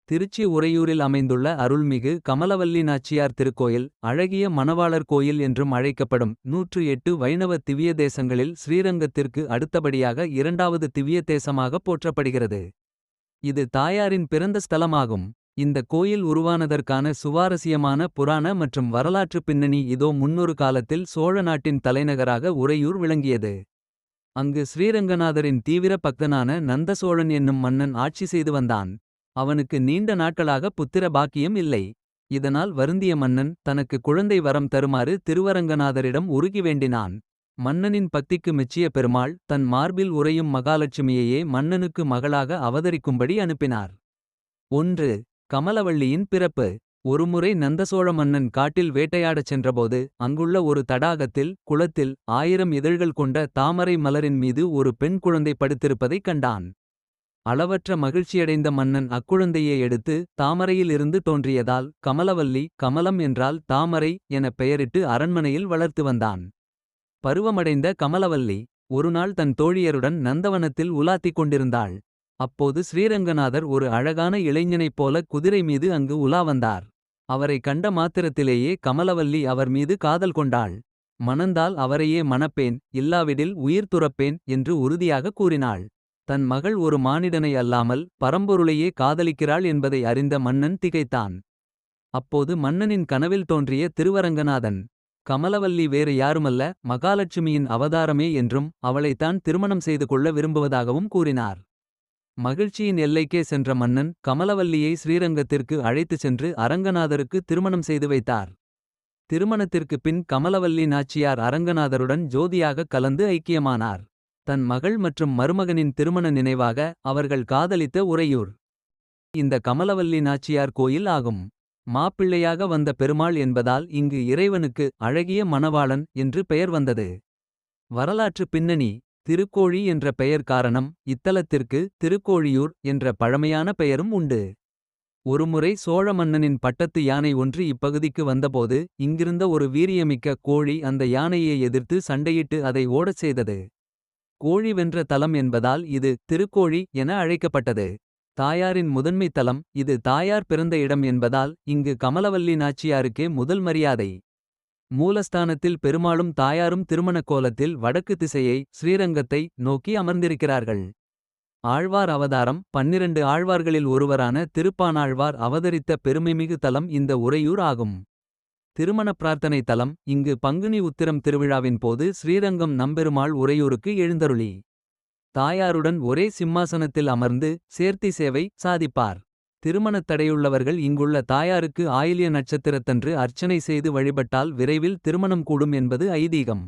திருச்சி உறையூரில் அமைந்துள்ள அருள்மிகு கமலவல்லி நாச்சியார் திருக்கோயில் அழகிய மணவாளர் கோயில் என்றும் அழைக்கப்படும் 108 வைணவ திவ்ய தேசங்களில் ஸ்ரீரங்கத்திற்கு அடுத்தபடியாக இரண்டாவது திவ்ய தேசமாக போற்றப்படுகிறது. இது தாயாரின் பிறந்த ஸ்தலமாகும். இந்த கோயில் உருவானதற்கான சுவாரசியமான புராண மற்றும் வரலாற்று பின்னணி இதோ. முன்னொரு காலத்தில் சோழ நாட்டின் தலைநகராக உறையூர் விளங்கியது. அங்கு ஸ்ரீரங்கநாதரின் தீவிர பக்தனான நந்தசோழன் என்னும் மன்னன் ஆட்சி செய்து வந்தான். அவனுக்கு நீண்ட நாட்களாக புத்திர பாக்கியம் இல்லை. இதனால் வருந்திய மன்னன் தனக்கு குழந்தை வரம் தருமாறு திருவரங்கநாதரிடம் உருகி வேண்டினான். மன்னனின் பக்திக்கு மெச்சிய பெருமாள் தன் மார்பில் உறையும் மகாலட்சுமியையே மன்னனுக்கு மகளாக அவதரிக்கும்படி அனுப்பினார். 1. கமலவல்லியின் பிறப்பு. ஒருமுறை நந்தசோழ மன்னன் காட்டில் வேட்டையாடச் சென்றபோது அங்குள்ள ஒரு தடாகத்தில் குளத்தில் 1000 இதழ்கள் கொண்ட தாமரை மலரின் மீது ஒரு பெண் குழந்தை படுத்திருப்பதைக் கண்டான். அளவற்ற மகிழ்ச்சியடைந்த மன்னன் அக்குழந்தையை எடுத்து தாமரையில் இருந்து தோன்றியதால் கமலவல்லி, கமலம் என்றால் தாமரை என பெயரிட்டு அரண்மனையில் வளர்த்து வந்தான். பருவமடைந்த கமலவல்லி ஒருநாள் தன் தோழியருடன் நந்தவனத்தில் உலாத்திக் கொண்டிருந்தாள். அப்போது ஸ்ரீரங்கநாதர் ஒரு அழகான இளைஞனைப் போல குதிரை மீது அங்கு உலா வந்தார். அவரை கண்ட மாத்திரத்திலேயே கமலவல்லி அவர் மீது காதல் கொண்டாள். மணந்தால் அவரையே மணப்பேன், இல்லாவிடில் உயிர் துறப்பேன் என்று உறுதியாக கூறினாள். தன் மகள் ஒரு மானிடனை அல்லாமல் பரம்பொருளையே காதலிக்கிறாள் என்பதை அறிந்த மன்னன் திகைத்தான். அப்போது மன்னனின் கனவில் தோன்றிய திருவரங்கநாதன் கமலவல்லி வேறு யாருமல்ல, மகாலட்சுமியின் அவதாரமே என்றும் அவளைத்தான் திருமணம் செய்து கொள்ள விரும்புவதாகவும் கூறினார். மகிழ்ச்சியின் எல்லைக்கே சென்ற மன்னன் கமலவல்லியை ஸ்ரீரங்கத்திற்கு அழைத்துச் சென்று அரங்கநாதருக்கு திருமணம் செய்து வைத்தார். திருமணத்திற்குப் பின் கமலவல்லி நாச்சியார் அரங்கநாதருடன் ஜோதியாக கலந்து ஐக்கியமானார். தன் மகள் மற்றும் மருமகனின் திருமண நினைவாக அவர்கள் காதலித்த உறையூர் இந்த கமலவல்லி நாச்சியார் கோயில் ஆகும். மாப்பிள்ளையாக வந்த பெருமாள் என்பதால் இங்கு இறைவனுக்கு அழகிய மணவாளன் என்று பெயர் வந்தது. வரலாற்று பின்னணி. திருக்கோழி என்ற பெயர் காரணம். இத்தலத்திற்கு திருக்கோழியூர் என்ற பழமையான பெயரும் உண்டு. ஒருமுறை சோழ மன்னனின் பட்டத்து யானை ஒன்று இப்பகுதிக்கு வந்தபோது இங்கிருந்த ஒரு வீரியமிக்க கோழி அந்த யானையை எதிர்த்து சண்டையிட்டு அதை ஓடச் செய்தது. கோழி வென்ற தலம் என்பதால் இது திருக்கோழி என அழைக்கப்பட்டது. தாயாரின் முதன்மை தலம் இது தாயார் பிறந்த இடம் என்பதால் இங்கு கமலவல்லி நாச்சியாருக்கே முதல் மரியாதை. மூலஸ்தானத்தில் பெருமாளும் தாயாரும் திருமணக் கோலத்தில் வடக்கு திசையை ஸ்ரீரங்கத்தை நோக்கி அமர்ந்திருக்கிறார்கள். ஆழ்வார் அவதாரம் 12 ஆழ்வார்களில் ஒருவரான திருப்பானாழ்வார் அவதரித்த பெருமைமிகு தலம் இந்த உறையூர் ஆகும். திருமண பிரார்த்தனை தலம். இங்கு பங்குனி உத்திரம் திருவிழாவின் போது ஸ்ரீரங்கம் நம்பெருமாள் உறையூருக்கு எழுந்தருளி தாயாருடன் ஒரே சிம்மாசனத்தில் அமர்ந்து சேர்த்தி சேவை சாதிப்பார். திருமணத் தடையுள்ளவர்கள் இங்குள்ள தாயாருக்கு ஆயில்ய நட்சத்திரத்தன்று அர்ச்சனை செய்து வழிபட்டால் விரைவில் திருமணம் கூடும் என்பது ஐதீகம்.